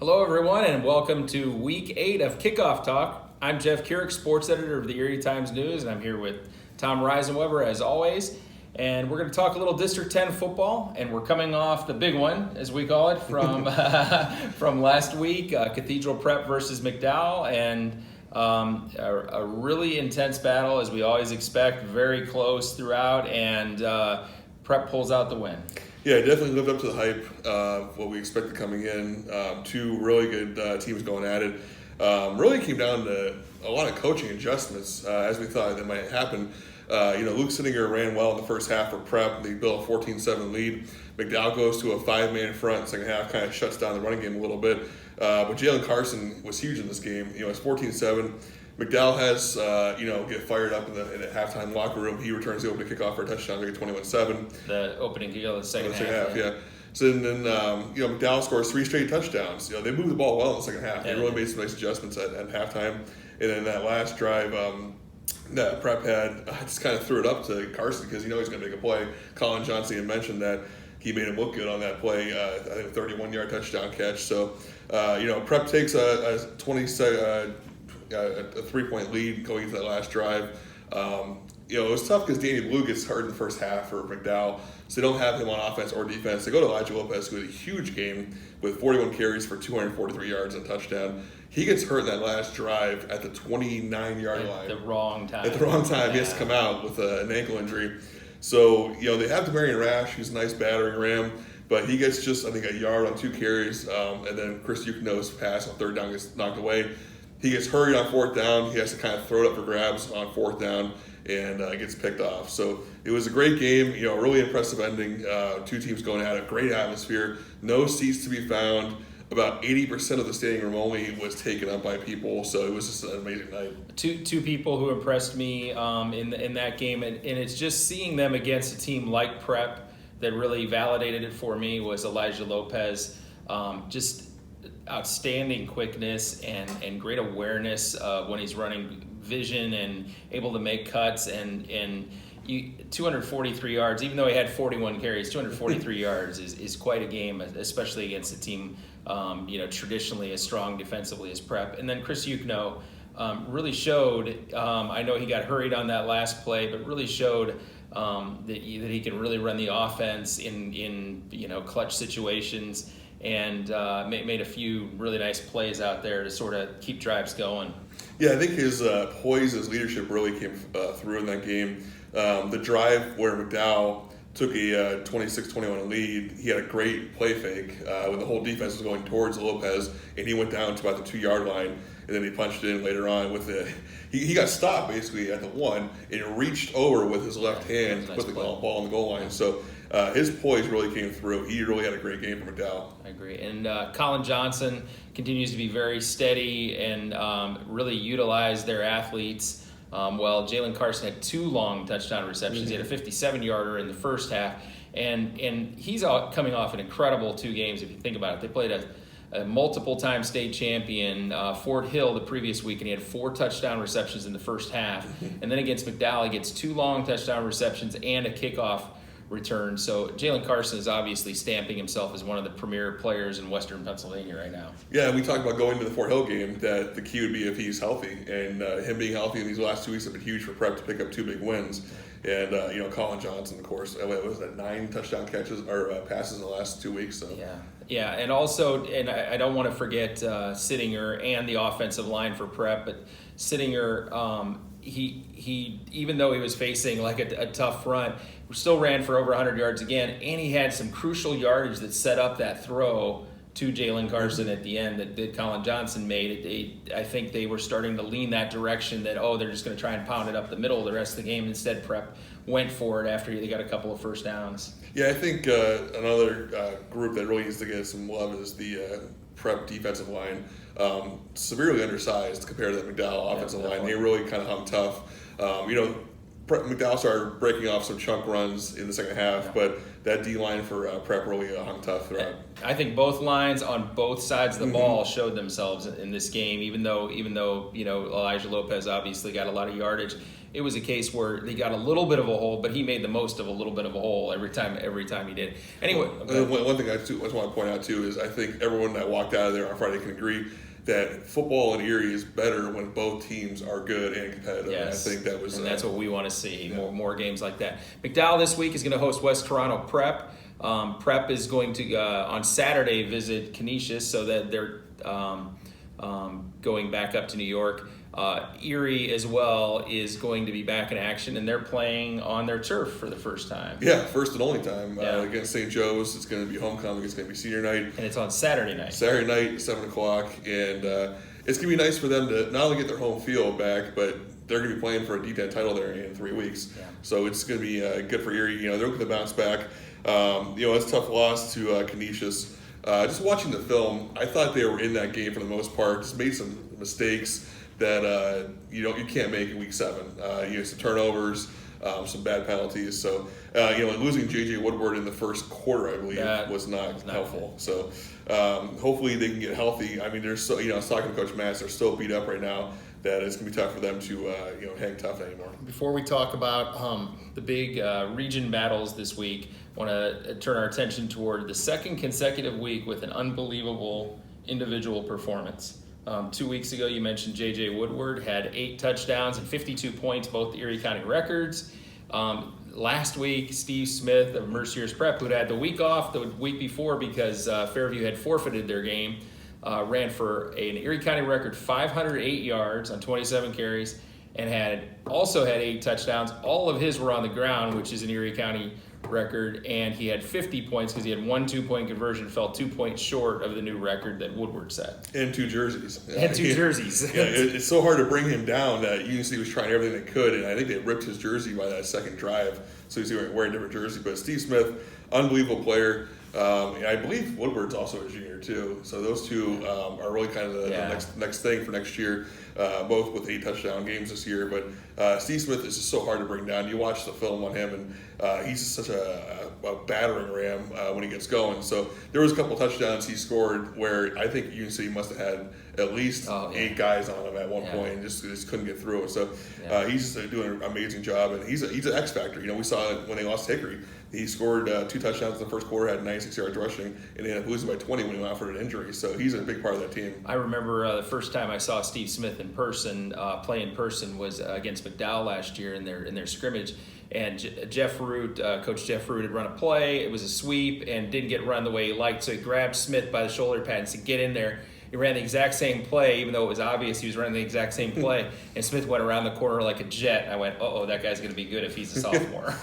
Hello, everyone, and welcome to Week 8 of Kickoff Talk. I'm Jeff Kirik, sports editor of the Erie Times News, and I'm here with Tom Reisenweber, as always. And we're going to talk a little District 10 football, and we're coming off the big one, as we call it, from from last week, Cathedral Prep versus McDowell, and a really intense battle, as we always expect, very close throughout, and Prep pulls out the win. Yeah, it definitely lived up to the hype of what we expected coming in. Two really good teams going at it. Really came down to a lot of coaching adjustments, as we thought that might happen. Luke Seneca ran well in the first half for Prep. They built a 14-7 lead. McDowell goes to a 5-man front. Second half kind of shuts down the running game a little bit. But Jalen Carson was huge in this game. It's 14-7. McDowell has, get fired up in the halftime locker room. He returns the opening kickoff for a touchdown. They get 21-7. The opening kickoff of the second half. Yeah. So then, McDowell scores 3 straight touchdowns. They moved the ball well in the second half. They really made some nice adjustments at halftime. And then that last drive, that Prep had, I just kind of threw it up to Carson because he's going to make a play. Colin Johnson had mentioned that he made him look good on that play. I think a 31-yard touchdown catch. So, Prep takes a 3-point lead going into that last drive. It was tough because Danny Blue gets hurt in the first half for McDowell, so they don't have him on offense or defense. They go to Elijah Lopez, who had a huge game with 41 carries for 243 yards and a touchdown. He gets hurt in that last drive at the 29-yard line. At the wrong time. He has to come out with an ankle injury. So, they have DeMarion Rash, who's a nice battering ram, but he gets just, I think, a yard on 2 carries, and then Chris Yukono's pass on third down gets knocked away. He gets hurried on fourth down. He has to kind of throw it up for grabs on fourth down and gets picked off. So it was a great game, a really impressive ending. 2 teams going at it, great atmosphere, no seats to be found. About 80% of the standing room only was taken up by people, so it was just an amazing night. Two people who impressed me in that game, and it's just seeing them against a team like Prep that really validated it for me was Elijah Lopez. Just outstanding quickness and great awareness when he's running vision and able to make cuts and 243 yards, even though he had 41 carries, 243 yards is quite a game, especially against a team traditionally as strong defensively as Prep. And then Chris Yukono really showed, I know he got hurried on that last play, but really showed that he can really run the offense in clutch situations, and made a few really nice plays out there to sort of keep drives going. Yeah, I think his poise, his leadership really came through in that game. The drive where McDowell took a 26-21 lead, he had a great play fake when the whole defense was going towards Lopez, and he went down to about the 2-yard line, and then he punched in later on with he got stopped basically at the 1 and reached over with his left hand to put the ball on the goal line. So his poise really came through. He really had a great game for McDowell. I agree. And Colin Johnson continues to be very steady and really utilize their athletes. Jalen Carson had 2 long touchdown receptions. He had a 57-yarder in the first half. And he's coming off an incredible 2 games, if you think about it. They played a multiple-time state champion, Fort Hill, the previous week, and he had 4 touchdown receptions in the first half. And then against McDowell, he gets 2 long touchdown receptions and a kickoff return. So Jalen Carson is obviously stamping himself as one of the premier players in Western Pennsylvania right now. Yeah, we talked about going to the Fort Hill game that the key would be if he's healthy, and him being healthy in these last 2 weeks have been huge for Prep to pick up 2 big wins. And Colin Johnson, of course, what was that, 9 touchdown catches or passes in the last 2 weeks? So yeah, and also, and I don't want to forget Sittinger and the offensive line for Prep, but Sittinger, he even though he was facing like a tough front, still ran for over 100 yards again, and he had some crucial yardage that set up that throw to Jalen Carson at the end that Colin Johnson made. I think they were starting to lean that direction that, they're just going to try and pound it up the middle the rest of the game. Instead, Prep went for it after they got a couple of first downs. Yeah, I think another group that really needs to get some love is the Prep defensive line. Severely undersized compared to the McDowell offensive line. They really kind of hung tough. McDowell started breaking off some chunk runs in the second half, but that D line for Prep really hung tough throughout. I think both lines on both sides of the ball showed themselves in this game. Even though Elijah Lopez obviously got a lot of yardage, it was a case where they got a little bit of a hole, but he made the most of a little bit of a hole every time he did. Anyway, one thing I just want to point out too is I think everyone that walked out of there on Friday can agree that football in Erie is better when both teams are good and competitive. Yes. And I think that was... And that's what we want to see, more games like that. McDowell this week is going to host West Toronto Prep. Prep is going to, on Saturday, visit Canisius, so that they're going back up to New York. Erie as well is going to be back in action, and they're playing on their turf for the first time. Yeah, first and only time against St. Joe's. It's going to be homecoming. It's going to be senior night. And it's on Saturday night. Saturday night, 7 o'clock. And it's going to be nice for them to not only get their home field back, but they're going to be playing for a D10 title there in 3 weeks. Yeah. So it's going to be good for Erie. They're looking to bounce back. It's a tough loss to Canisius. Just watching the film, I thought they were in that game for the most part. Just made some mistakes that you can't make in week 7. Some turnovers, some bad penalties. So losing J.J. Woodward in the first quarter, I believe, was not helpful. So hopefully they can get healthy. I mean, I was talking to Coach Matz, they're still beat up right now. That it's gonna be tough for them to hang tough anymore. Before we talk about the big region battles this week, I want to turn our attention toward the second consecutive week with an unbelievable individual performance. 2 weeks ago, you mentioned J.J. Woodward had 8 touchdowns and 52 points, both Erie County records. Last week, Steve Smith of Mercier's Prep, who'd had the week off the week before because Fairview had forfeited their game, ran for an Erie County record 508 yards on 27 carries and also had 8 touchdowns. All of his were on the ground, which is an Erie County record, and he had 50 points because he had 1 2-point conversion, fell 2 points short of the new record that Woodward set. And 2 jerseys. Jerseys. It's so hard to bring him down that UNC was trying everything they could, and I think they ripped his jersey by that second drive, so he's wearing a different jersey. But Steve Smith, unbelievable player. And I believe Woodward's also a junior too, so those two are really kind of the next thing for next year. Both with 8 touchdown games this year, but Steve Smith is just so hard to bring down. You watch the film on him, and he's just such a battering ram when he gets going. So there was a couple touchdowns he scored where I think UNC must have had at least 8 guys on him at one point and just couldn't get through it. So he's just doing an amazing job, and he's an X factor. We saw it when they lost Hickory. He scored 2 touchdowns in the first quarter, had 96 yards rushing, and they ended up losing by 20 when he went out for an injury. So he's a big part of that team. I remember the first time I saw Steve Smith in person, play in person, was against McDowell last year in their scrimmage. And Jeff Root, Coach Jeff Root, had run a play. It was a sweep and didn't get run the way he liked. So he grabbed Smith by the shoulder pad and said, "Get in there." He ran the exact same play, even though it was obvious he was running the exact same play. And Smith went around the corner like a jet. I went, "Uh-oh, that guy's going to be good if he's a sophomore."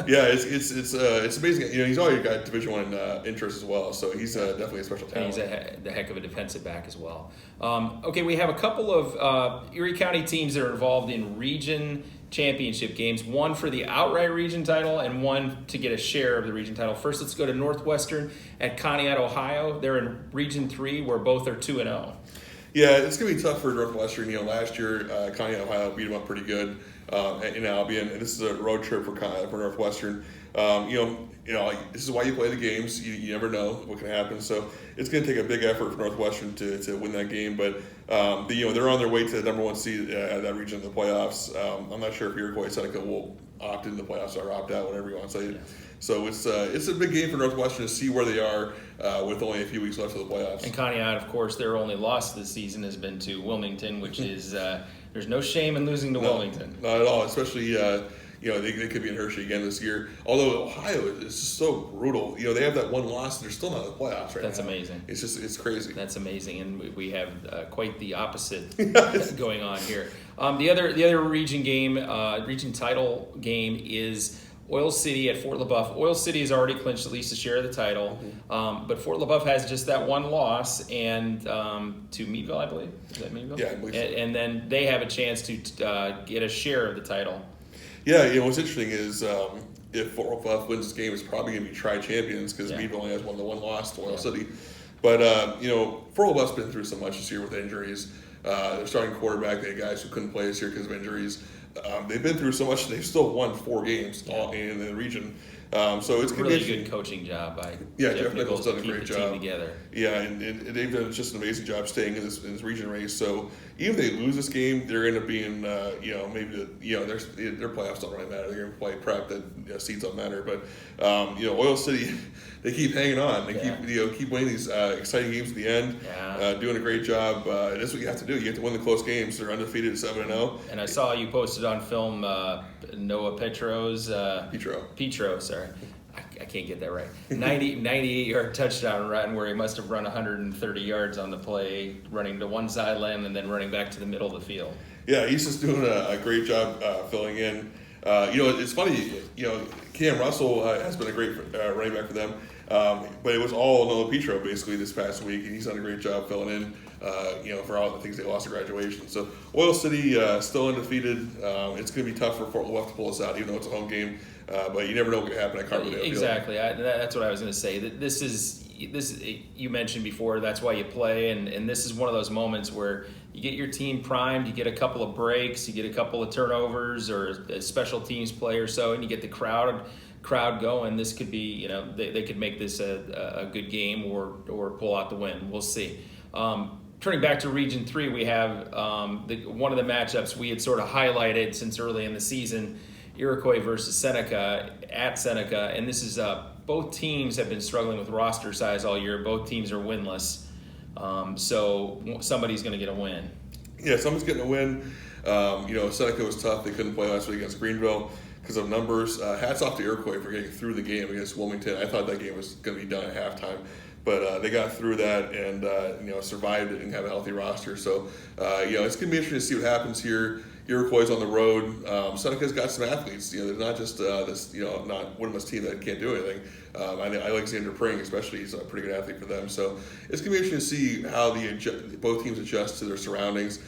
Yeah, it's amazing. He's already got Division I interest as well, so he's definitely a special talent. And he's the heck of a defensive back as well. Okay, we have a couple of Erie County teams that are involved in region championship games, one for the outright region title and one to get a share of the region title. First, let's go to Northwestern at Connie, Ohio. They're in Region 3, where both are 2-0. Yeah, it's going to be tough for Northwestern. Last year, Connie, Ohio beat them up pretty good in Albion, and this is a road trip for Northwestern. This is why you play the games. You never know what can happen. So it's going to take a big effort for Northwestern to win that game. But they're on their way to the number 1 seed at that region of the playoffs. I'm not sure if Iroquois, Seneca will opt into the playoffs or opt out, whatever you want to say. Yeah. So it's a big game for Northwestern to see where they are with only a few weeks left of the playoffs. And Connie, of course, their only loss this season has been to Wilmington, which is there's no shame in losing to Wilmington. Not at all, especially. They could be in Hershey again this year. Although Ohio is just so brutal. They have that one loss and they're still not in the playoffs right now. That's amazing. It's crazy. That's amazing, and we have quite the opposite going on here. The other region title game is Oil City at Fort LaBeouf. Oil City has already clinched at least a share of the title, but Fort LaBeouf has just that one loss, and to Meadville, I believe. Is that Meadville? Yeah, I believe so. And then they have a chance to get a share of the title. Yeah, what's interesting is if Fort LaBeouf wins this game, it's probably going to be tri-champions because Meadville only has one loss to Oil City. But, Fort LaBeouf's been through so much this year with injuries. Their starting quarterback, they had guys who couldn't play this year because of injuries. they've been through so much. They've still won 4 games all in the region. So it's going to really be good coaching job by Jeff Nichols done a great job. Team together. Yeah, and they've done just an amazing job staying in this region race. So even if they lose this game, they're going to be in maybe their playoffs don't really matter. They're going to play prep that seeds don't matter. But Oil City, they keep hanging on. They keep winning these exciting games at the end. Yeah. Doing a great job. That's what you have to do. You have to win the close games. They're undefeated at 7-0. And I saw you posted on film Noah Petro. Sorry. I can't get that right. 98-yard touchdown run where he must have run 130 yards on the play, running to one sideline and then running back to the middle of the field. Yeah, he's just doing a great job filling in. It's funny, Cam Russell has been a great running back for them, but it was all Noah Petro basically this past week, and he's done a great job filling in, for all the things they lost at graduation. So Oil City still undefeated. It's going to be tough for Fort Worth to pull us out, even though it's a home game. But you never know what could happen at Carbondale. Exactly. That's what I was going to say. This is you mentioned before. That's why you play, and this is one of those moments where you get your team primed. You get a couple of breaks. You get a couple of turnovers or a special teams play or so, and you get the crowd going. This could be, they could make this a good game or pull out the win. We'll see. Turning back to Region 3, we have one of the matchups we had sort of highlighted since early in the season. Iroquois versus Seneca at Seneca, and this is both teams have been struggling with roster size all year. Both teams are winless, so somebody's going to get a win. Yeah, someone's getting a win. Seneca was tough. They couldn't play last week against Greenville because of numbers. Hats off to Iroquois for getting through the game against Wilmington. I thought that game was going to be done at halftime. But they got through that and survived it and have a healthy roster. So it's going to be interesting to see what happens here. Iroquois on the road. Seneca's got some athletes. They're not just this not Winman's team that can't do anything. I like Alexander Pring, especially. He's a pretty good athlete for them. So it's going to be interesting to see how both teams adjust to their surroundings.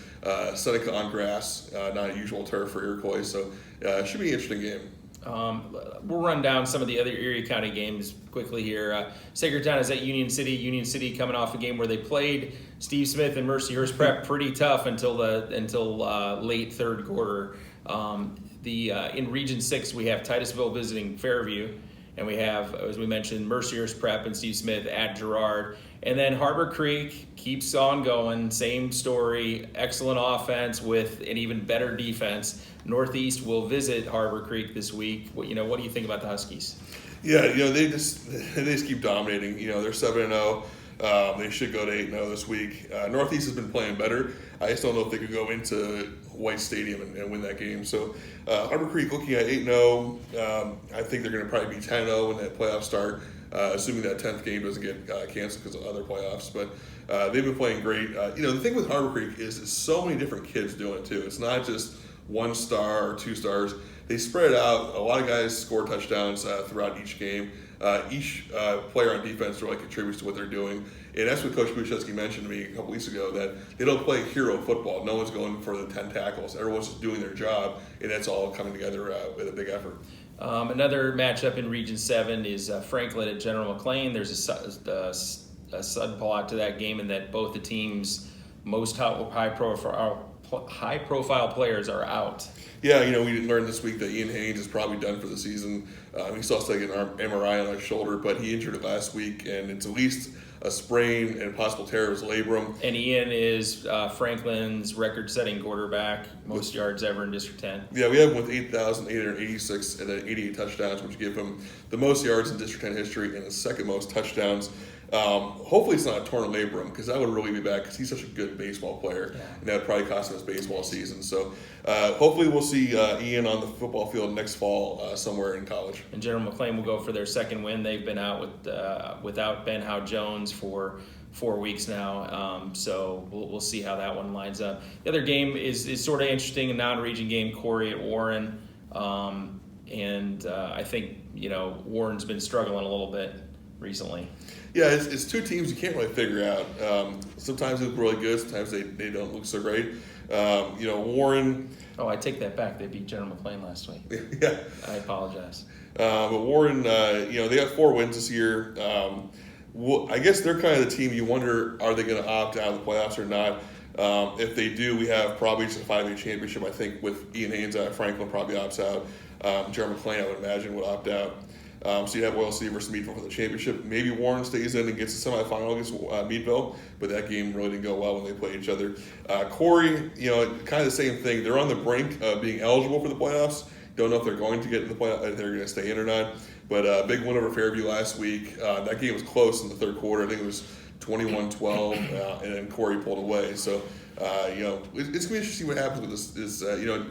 Seneca on grass, not a usual turf for Iroquois. So it should be an interesting game. We'll run down some of the other Erie County games quickly here. Sacred Town is at Union City. Union City coming off a game where they played Steve Smith and Mercyhurst Prep pretty tough until late third quarter. In Region 6 we have Titusville visiting Fairview, and we have, as we mentioned, Mercyhurst Prep and Steve Smith at Girard. And then Harbor Creek keeps on going. Same story. Excellent offense with an even better defense. Northeast will visit Harbor Creek this week. What do you think about the Huskies? Yeah, they just keep dominating. They're 7-0. They should go to 8-0 this week. Northeast has been playing better. I just don't know if they could go into White Stadium and win that game. So Harbor Creek looking at 8-0. I think they're going to probably be 10-0 when that playoffs start, assuming that 10th game doesn't get canceled because of other playoffs. But they've been playing great. The thing with Harbor Creek is so many different kids doing it too. It's not just 1 star or 2 stars. They spread it out. A lot of guys score touchdowns throughout each game. Each player on defense really contributes to what they're doing. And that's what Coach Buszewski mentioned to me a couple weeks ago, that they don't play hero football. No one's going for the 10 tackles. Everyone's just doing their job, and that's all coming together with a big effort. Another matchup in Region 7 is Franklin at General McLean. There's a sudden pull out to that game in that both the teams' most high-profile players are out. Yeah, we learned this week that Ian Haynes is probably done for the season. He still has to get an MRI on his shoulder, but he injured it last week, and it's at least a sprain and possible tear of his labrum. And Ian is Franklin's record-setting quarterback, most yards ever in District 10. Yeah, we have him with 8,886 and then 88 touchdowns, which give him the most yards in District 10 history and the second most touchdowns. Hopefully it's not a torn labrum, because that would really be bad, because he's such a good baseball player, and that would probably cost him his baseball season. So hopefully we'll see Ian on the football field next fall somewhere in college. And General McLean will go for their second win. They've been out without Ben Howe-Jones for 4 weeks now, so we'll see how that one lines up. The other game is sort of interesting, a non-region game, Corey at Warren, and I think Warren's been struggling a little bit recently. Yeah, it's 2 teams you can't really figure out. Sometimes they look really good, sometimes they don't look so great. Warren... Oh, I take that back. They beat General McLean last week. Yeah. I apologize. But Warren, they got 4 wins this year. I guess they're kind of the team you wonder, are they going to opt out of the playoffs or not? If they do, we have probably just a 5A championship. I think with Ian Haynes out, Franklin probably opts out. Jeremy McLean, I would imagine, would opt out. So you have Oil City versus Meadville for the championship. Maybe Warren stays in and gets a semifinal against Meadville, but that game really didn't go well when they played each other. Corey, kind of the same thing. They're on the brink of being eligible for the playoffs. Don't know if they're going to get in the playoffs, if they're going to stay in or not. But big win over Fairview last week. That game was close in the third quarter. I think it was 21-12, and then Corey pulled away. So, it's going to be interesting to see what happens with this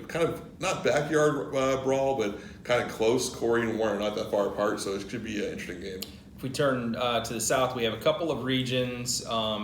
kind of not backyard brawl, but kind of close. Corey and Warren are not that far apart, so it should be an interesting game. If we turn to the south, we have a couple of regions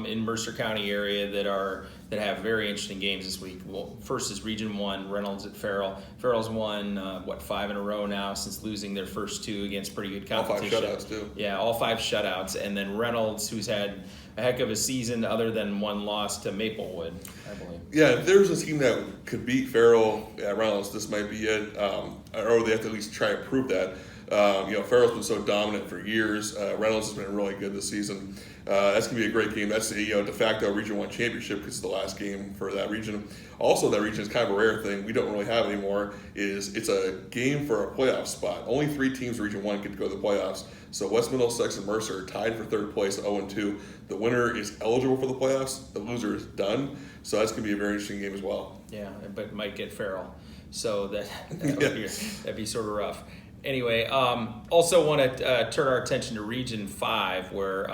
in Mercer County area that have very interesting games this week. Well, first is Region 1, Reynolds at Farrell. Farrell's won, 5 in a row now since losing their first 2 against pretty good competition. All 5 shutouts, too. Yeah, all 5 shutouts. And then Reynolds, who's had a heck of a season other than one loss to Maplewood, I believe. Yeah, if there's a team that could beat Farrell at Reynolds, this might be it. Or they have to at least try and prove that. Farrell's been so dominant for years. Reynolds has been really good this season. That's going to be a great game. That's the de facto Region 1 championship because it's the last game for that region. Also, that region is kind of a rare thing we don't really have anymore. It's a game for a playoff spot. Only 3 teams in Region 1 get to go to the playoffs. So West Middlesex and Mercer are tied for third place at 0-2. The winner is eligible for the playoffs. The loser is done. So that's going to be a very interesting game as well. Yeah, but might get Farrell. So that'd be sort of rough. Anyway, also want to turn our attention to Region 5, where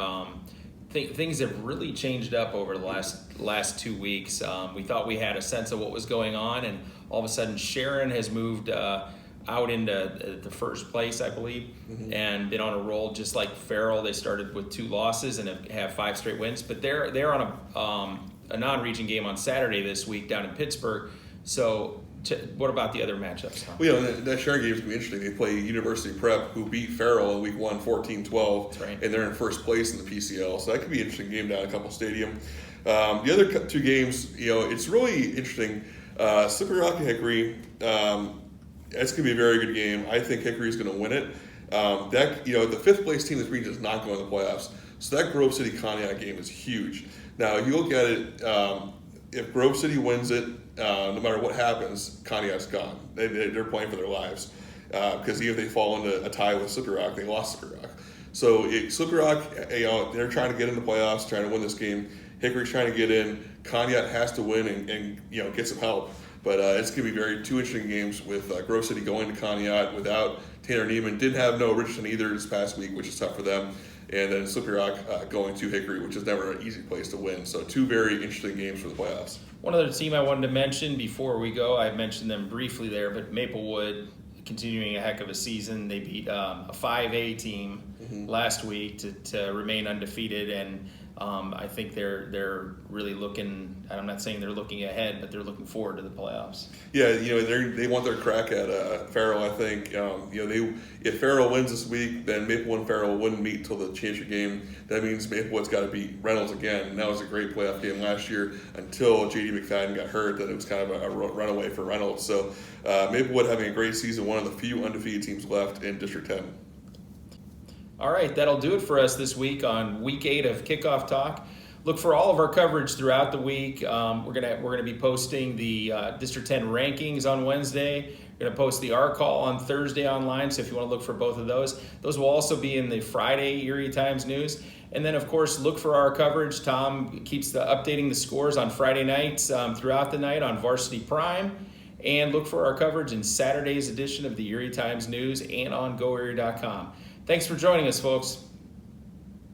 things have really changed up over the last 2 weeks. We thought we had a sense of what was going on, and all of a sudden Sharon has moved out into the first place, I believe, and been on a roll just like Farrell. They started with 2 losses and have 5 straight wins, but they're on a non-region game on Saturday this week down in Pittsburgh. So what about the other matchups? Huh? Well, that Sharon game is going to be interesting. They play University Prep, who beat Farrell in week 1, 14-12, right. And they're in first place in the PCL. So that could be an interesting game down at Couple Stadium. The other 2 games, it's really interesting. Slippery Rock and Hickory, that's going to be a very good game. I think Hickory is going to win it. The 5th place team in this region is not going to the playoffs. So that Grove City Conneaut game is huge. Now, you look at it, if Grove City wins it, no matter what happens, Conneaut's gone. They're playing for their lives because even if they fall into a tie with Slippery Rock, they lost Slippery Rock. So Slippery Rock, they're trying to get in the playoffs, trying to win this game. Hickory's trying to get in. Conneaut has to win and get some help. But it's going to be 2 interesting games with Grove City going to Conneaut without Tanner Neiman. Did have no Richardson either this past week, which is tough for them. And then Slippery Rock going to Hickory, which is never an easy place to win. So 2 very interesting games for the playoffs. One other team I wanted to mention before we go, I mentioned them briefly there, but Maplewood continuing a heck of a season. They beat a 5A team last week to remain undefeated, and I think they're really looking. I'm not saying they're looking ahead, but they're looking forward to the playoffs. Yeah, they want their crack at Farrell. I think if Farrell wins this week, then Maplewood and Farrell wouldn't meet until the championship game. That means Maplewood's got to beat Reynolds again. And that was a great playoff game last year until J.D. McFadden got hurt. Then it was kind of a runaway for Reynolds. So Maplewood having a great season, one of the few undefeated teams left in District 10. All right, that'll do it for us this week on Week 8 of Kickoff Talk. Look for all of our coverage throughout the week. We're gonna be posting the District 10 rankings on Wednesday. We're gonna post the R Call on Thursday online. So if you want to look for both of those will also be in the Friday Erie Times News. And then of course look for our coverage. Tom keeps updating the scores on Friday nights throughout the night on Varsity Prime. And look for our coverage in Saturday's edition of the Erie Times News and on GoErie.com. Thanks for joining us, folks.